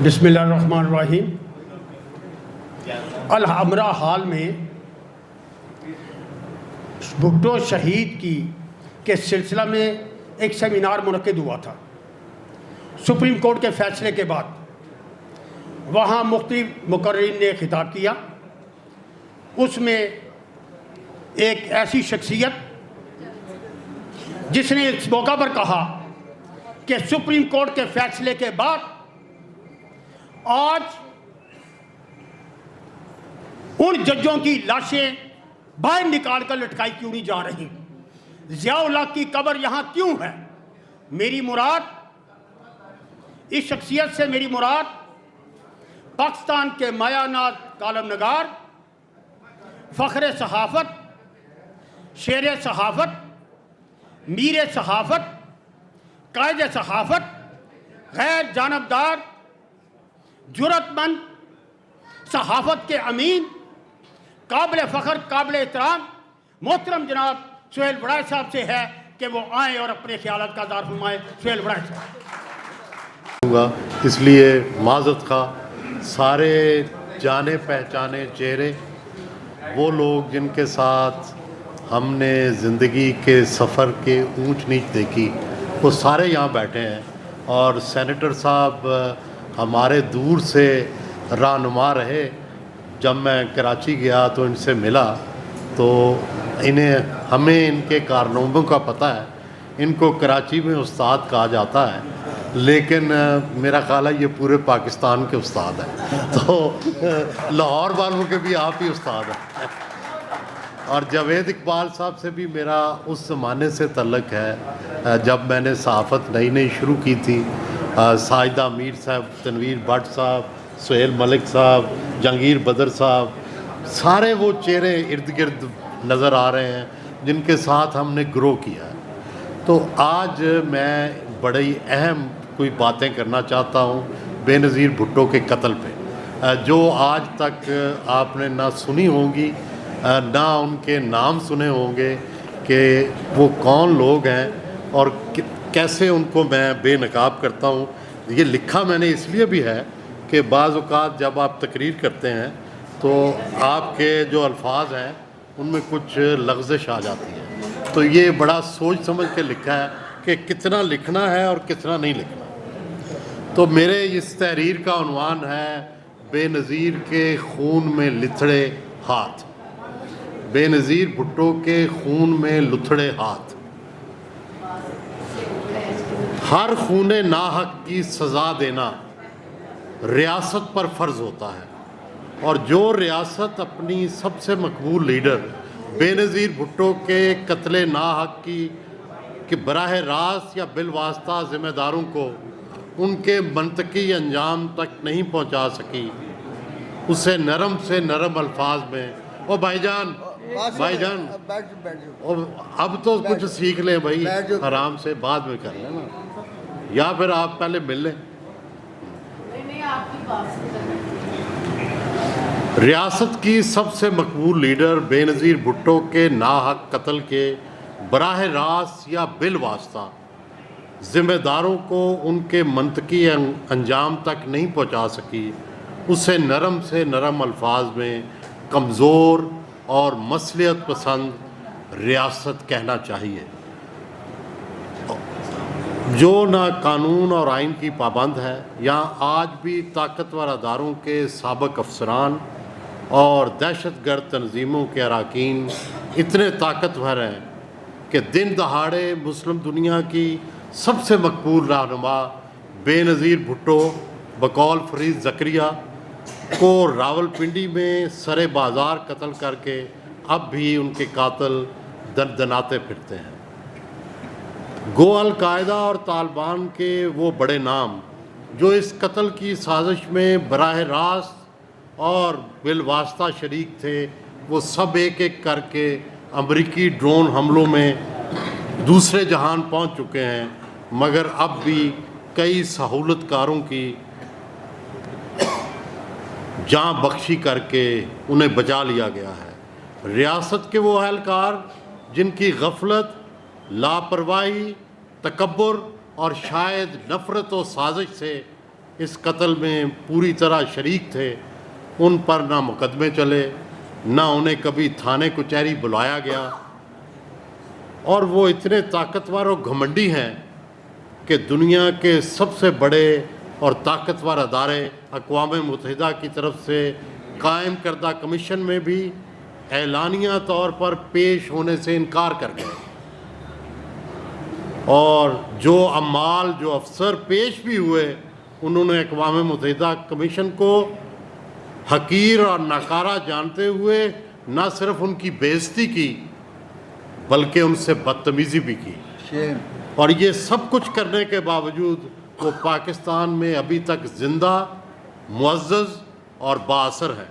بسم اللہ الرحمن الرحیم۔ الحمرا ہال میں بھٹو شہید کے سلسلہ میں ایک سیمینار منعقد ہوا تھا سپریم کورٹ کے فیصلے کے بعد۔ وہاں مختلف مقررین نے خطاب کیا۔ اس میں ایک ایسی شخصیت جس نے اس موقع پر کہا کہ سپریم کورٹ کے فیصلے کے بعد آج ان ججوں کی لاشیں باہر نکال کر لٹکائی کیوں نہیں جا رہی؟ ضیاء الحق کی قبر یہاں کیوں ہے؟ میری مراد، اس شخصیت سے میری مراد پاکستان کے مایہ ناز کالم نگار، فخر صحافت، شیر صحافت، میر صحافت، قائد صحافت، غیر جانبدار، جرأت مند، صحافت کے امین، قابل فخر، قابل احترام محترم جناب سہیل وڑائچ صاحب سے ہے کہ وہ آئیں اور اپنے خیالات کا اظہار فرمائیں۔ سہیل وڑائچ صاحب۔ اس لیے معذرت خواہ سارے جانے پہچانے چہرے، وہ لوگ جن کے ساتھ ہم نے زندگی کے سفر کے اونچ نیچ دیکھی، وہ سارے یہاں بیٹھے ہیں۔ اور سینیٹر صاحب ہمارے دور سے رہنما رہے۔ جب میں کراچی گیا تو ان سے ملا تو ہمیں ان کے کارناموں کا پتہ ہے۔ ان کو کراچی میں استاد کہا جاتا ہے، لیکن میرا خیال ہے یہ پورے پاکستان کے استاد ہیں، تو لاہور والوں کے بھی آپ ہی استاد ہیں۔ اور جاوید اقبال صاحب سے بھی میرا اس زمانے سے تعلق ہے جب میں نے صحافت نئی شروع کی تھی۔ ساجدہ میر صاحب، تنویر بٹ صاحب، سہیل ملک صاحب، جہانگیر بدر صاحب، سارے وہ چہرے ارد گرد نظر آ رہے ہیں جن کے ساتھ ہم نے گرو کیا ہے۔ تو آج میں بڑی اہم کوئی باتیں کرنا چاہتا ہوں بے نظیر بھٹو کے قتل پہ، جو آج تک آپ نے نہ سنی ہوں گی، نہ ان کے نام سنے ہوں گے کہ وہ کون لوگ ہیں اور کیسے ان کو میں بے نقاب کرتا ہوں۔ یہ لکھا میں نے اس لیے بھی ہے کہ بعض اوقات جب آپ تقریر کرتے ہیں تو آپ کے جو الفاظ ہیں ان میں کچھ لغزش آ جاتی ہے، تو یہ بڑا سوچ سمجھ کے لکھا ہے کہ کتنا لکھنا ہے اور کتنا نہیں لکھنا۔ تو میرے اس تحریر کا عنوان ہے بے نظیر کے خون میں لتھڑے ہاتھ۔ بے نظیر بھٹو کے خون میں لتھڑے ہاتھ۔ ہر خون ناحق کی سزا دینا ریاست پر فرض ہوتا ہے، اور جو ریاست اپنی سب سے مقبول لیڈر بے نظیر بھٹو کے قتل ناحق کی براہ راست یا بالواسطہ ذمہ داروں کو ان کے منطقی انجام تک نہیں پہنچا سکی، اسے نرم سے نرم الفاظ میں بھائی جان اب تو کچھ سیکھ لیں بھائی، آرام سے بعد میں کر لیں نا، یا پھر آپ پہلے مل لیں۔ ریاست کی سب سے مقبول لیڈر بے نظیر بھٹو کے ناحق قتل کے براہ راست یا بالواسطہ ذمہ داروں کو ان کے منطقی انجام تک نہیں پہنچا سکی، اسے نرم سے نرم الفاظ میں کمزور اور مصلحت پسند ریاست کہنا چاہیے، جو نہ قانون اور آئین کی پابند ہے۔ یہاں آج بھی طاقتور اداروں کے سابق افسران اور دہشت گرد تنظیموں کے اراکین اتنے طاقتور ہیں کہ دن دہاڑے مسلم دنیا کی سب سے مقبول رہنما بے نظیر بھٹو بقول فرید زکریا کو راولپنڈی میں سر بازار قتل کر کے اب بھی ان کے قاتل دندناتے پھرتے ہیں۔ گو القاعدہ اور طالبان کے وہ بڑے نام جو اس قتل کی سازش میں براہ راست اور بالواسطہ شریک تھے، وہ سب ایک ایک کر کے امریکی ڈرون حملوں میں دوسرے جہان پہنچ چکے ہیں، مگر اب بھی کئی سہولت کاروں کی جاں بخشی کر کے انہیں بچا لیا گیا ہے۔ ریاست کے وہ اہلکار جن کی غفلت، لاپرواہی، تکبر اور شاید نفرت و سازش سے اس قتل میں پوری طرح شریک تھے، ان پر نہ مقدمے چلے، نہ انہیں کبھی تھانے کچہری بلایا گیا، اور وہ اتنے طاقتور اور گھمنڈی ہیں کہ دنیا کے سب سے بڑے اور طاقتور ادارے اقوام متحدہ کی طرف سے قائم کردہ کمیشن میں بھی اعلانیہ طور پر پیش ہونے سے انکار کر گئے، اور جو عمال، جو افسر پیش بھی ہوئے، انہوں نے اقوام متحدہ کمیشن کو حقیر اور ناکارہ جانتے ہوئے نہ صرف ان کی بے عزتی کی بلکہ ان سے بدتمیزی بھی کی، اور یہ سب کچھ کرنے کے باوجود وہ پاکستان میں ابھی تک زندہ، معزز اور بااثر ہے۔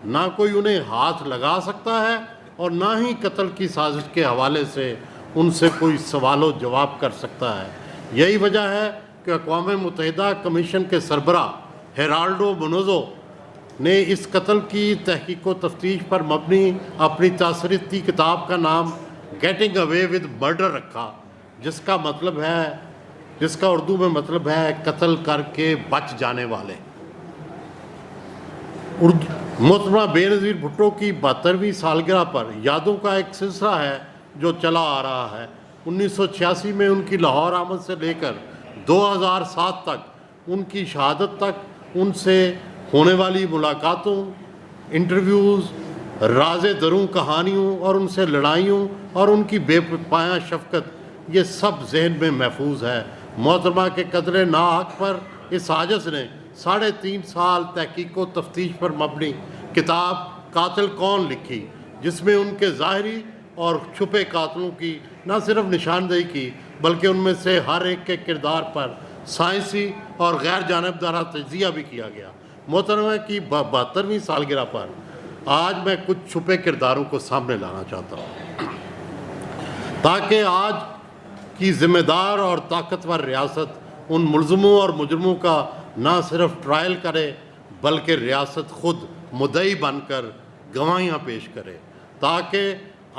نہ کوئی انہیں ہاتھ لگا سکتا ہے اور نہ ہی قتل کی سازش کے حوالے سے ان سے کوئی سوال و جواب کر سکتا ہے۔ یہی وجہ ہے کہ اقوام متحدہ کمیشن کے سربراہ ہیرالڈو منوزو نے اس قتل کی تحقیق و تفتیش پر مبنی اپنی تاثرتی کتاب کا نام گیٹنگ اوے ود مرڈر رکھا، جس کا اردو میں مطلب ہے قتل کر کے بچ جانے والے۔ محترمہ بے نظیر بھٹو کی 72ویں سالگرہ پر یادوں کا ایک سلسلہ ہے جو چلا آ رہا ہے۔ 1986 میں ان کی لاہور آمد سے لے کر 2007 تک، ان کی شہادت تک، ان سے ہونے والی ملاقاتوں، انٹرویوز، راز دروں کہانیوں اور ان سے لڑائیوں اور ان کی بے پایاں شفقت، یہ سب ذہن میں محفوظ ہے۔ محترمہ کے قتل ناحق پر اس عاجز نے 3.5 سال تحقیق و تفتیش پر مبنی کتاب قاتل کون لکھی، جس میں ان کے ظاہری اور چھپے قاتلوں کی نہ صرف نشاندہی کی بلکہ ان میں سے ہر ایک کے کردار پر سائنسی اور غیر جانبدارہ تجزیہ بھی کیا گیا۔ محترمہ کی 72ویں سالگرہ پر آج میں کچھ چھپے کرداروں کو سامنے لانا چاہتا ہوں تاکہ آج کی ذمہ دار اور طاقتور ریاست ان ملزموں اور مجرموں کا نہ صرف ٹرائل کرے بلکہ ریاست خود مدعی بن کر گواہیاں پیش کرے، تاکہ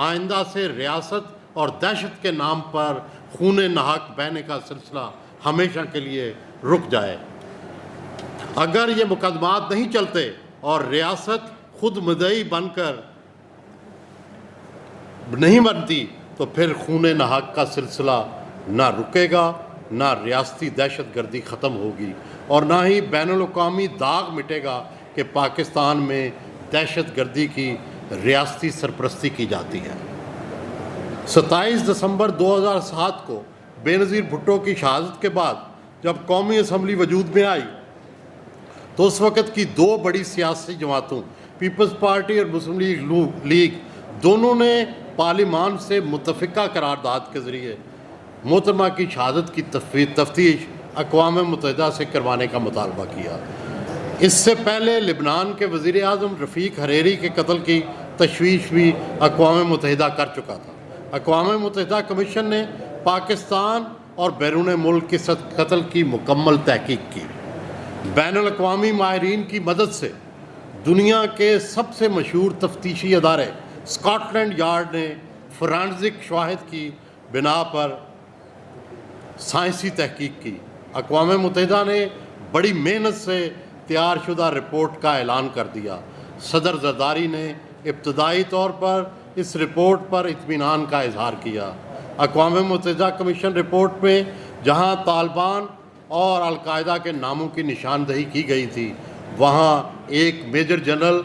آئندہ سے ریاست اور دہشت کے نام پر خون ناحق بہنے کا سلسلہ ہمیشہ کے لیے رک جائے۔ اگر یہ مقدمات نہیں چلتے اور ریاست خود مدعی بن کر نہیں بنتی تو پھر خون ناحق کا سلسلہ نہ رکے گا، نہ ریاستی دہشت گردی ختم ہوگی اور نہ ہی بین الاقوامی داغ مٹے گا کہ پاکستان میں دہشت گردی کی ریاستی سرپرستی کی جاتی ہے۔ 27 دسمبر 2007 کو بے نظیر بھٹو کی شہادت کے بعد جب قومی اسمبلی وجود میں آئی تو اس وقت کی 2 بڑی سیاسی جماعتوں، پیپلز پارٹی اور مسلم لیگ، دونوں نے پارلیمان سے متفقہ قرارداد کے ذریعے محترمہ کی شہادت کی تفتیش اقوام متحدہ سے کروانے کا مطالبہ کیا۔ اس سے پہلے لبنان کے وزیر اعظم رفیق حریری کے قتل کی تشویش بھی اقوام متحدہ کر چکا تھا۔ اقوام متحدہ کمیشن نے پاکستان اور بیرون ملک کے قتل کی مکمل تحقیق کی۔ بین الاقوامی ماہرین کی مدد سے دنیا کے سب سے مشہور تفتیشی ادارے اسکاٹ لینڈ یارڈ نے فرانزک شواہد کی بنا پر سائنسی تحقیق کی۔ اقوام متحدہ نے بڑی محنت سے تیار شدہ رپورٹ کا اعلان کر دیا۔ صدر زرداری نے ابتدائی طور پر اس رپورٹ پر اطمینان کا اظہار کیا۔ اقوام متحدہ کمیشن رپورٹ میں جہاں طالبان اور القاعدہ کے ناموں کی نشاندہی کی گئی تھی، وہاں ایک میجر جنرل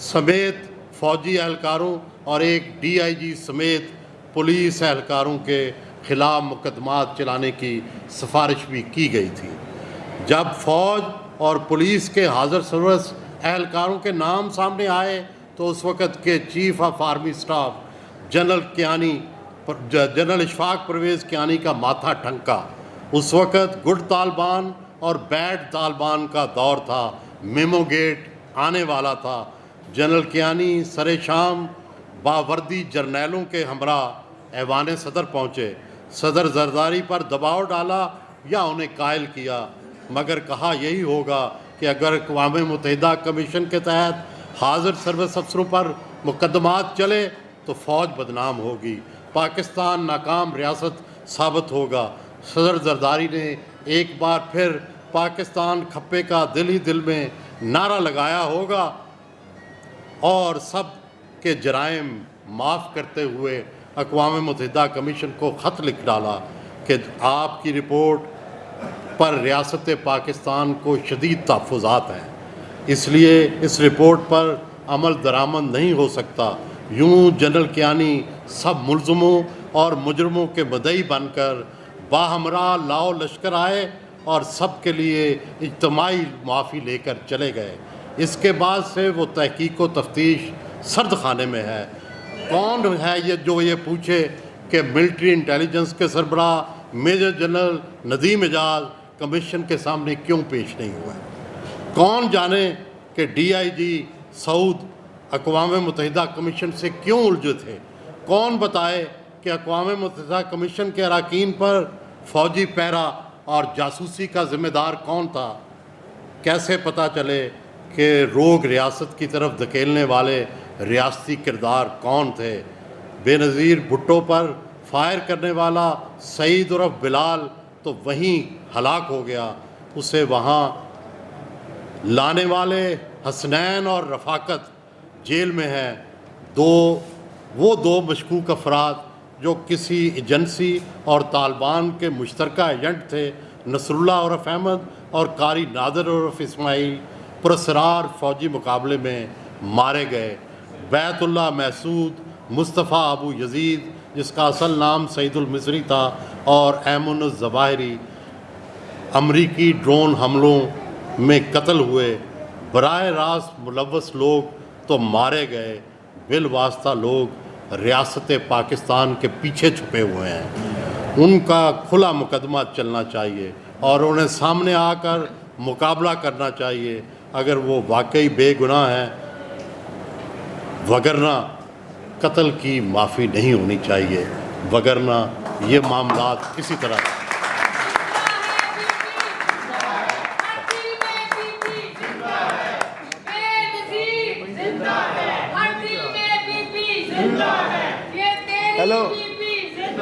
سمیت فوجی اہلکاروں اور ایک DIG سمیت پولیس اہلکاروں کے خلاف مقدمات چلانے کی سفارش بھی کی گئی تھی۔ جب فوج اور پولیس کے حاضر سروس اہلکاروں کے نام سامنے آئے تو اس وقت کے chief of army staff general Ashfaq Parvez Kayani کا ماتھا ٹھنکا۔ اس وقت گڈ طالبان اور بیڈ طالبان کا دور تھا، میمو گیٹ آنے والا تھا۔ جنرل کیانی سر شام باوردی جرنیلوں کے ہمراہ ایوان صدر پہنچے، صدر زرداری پر دباؤ ڈالا یا انہیں قائل کیا، مگر کہا یہی ہوگا کہ اگر اقوام متحدہ کمیشن کے تحت حاضر سروس افسروں پر مقدمات چلے تو فوج بدنام ہوگی، پاکستان ناکام ریاست ثابت ہوگا۔ صدر زرداری نے ایک بار پھر پاکستان کھپے کا دل ہی دل میں نعرہ لگایا ہوگا اور سب کے جرائم معاف کرتے ہوئے اقوام متحدہ کمیشن کو خط لکھ ڈالا کہ آپ کی رپورٹ پر ریاست پاکستان کو شدید تحفظات ہیں، اس لیے اس رپورٹ پر عمل درآمد نہیں ہو سکتا۔ یوں جنرل کیانی سب ملزموں اور مجرموں کے مدعی بن کر باہمراہ لاؤ لشکر آئے اور سب کے لیے اجتماعی معافی لے کر چلے گئے۔ اس کے بعد سے وہ تحقیق و تفتیش سرد خانے میں ہے۔ کون ہے یہ جو یہ پوچھے کہ ملٹری انٹیلیجنس کے سربراہ میجر جنرل ندیم اعجاز کمیشن کے سامنے کیوں پیش نہیں ہوا ہے؟ کون جانے کہ ڈی آئی جی سعود اقوام متحدہ کمیشن سے کیوں الجھے تھے؟ کون بتائے کہ اقوام متحدہ کمیشن کے اراکین پر فوجی پیرا اور جاسوسی کا ذمہ دار کون تھا؟ کیسے پتہ چلے کہ روگ ریاست کی طرف دھکیلنے والے ریاستی کردار کون تھے؟ بے نظیر بھٹو پر فائر کرنے والا سعید عرف بلال تو وہیں ہلاک ہو گیا، اسے وہاں لانے والے حسنین اور رفاقت جیل میں ہیں، وہ دو مشکوک افراد جو کسی ایجنسی اور طالبان کے مشترکہ ایجنٹ تھے، نصر اللہ عرف احمد اور قاری نادر عرف اسماعیل، پراسرار فوجی مقابلے میں مارے گئے۔ بیت اللہ محسود، مصطفیٰ ابو یزید جس کا اصل نام سعید المصری تھا، اور ایمن الظواہری امریکی ڈرون حملوں میں قتل ہوئے۔ براہ راست ملوث لوگ تو مارے گئے، بالواسطہ لوگ ریاست پاکستان کے پیچھے چھپے ہوئے ہیں۔ ان کا کھلا مقدمہ چلنا چاہیے اور انہیں سامنے آ کر مقابلہ کرنا چاہیے اگر وہ واقعی بے گناہ ہیں، وگرنہ قتل کی معافی نہیں ہونی چاہیے، وگرنہ یہ معاملات اسی طرح ہیلو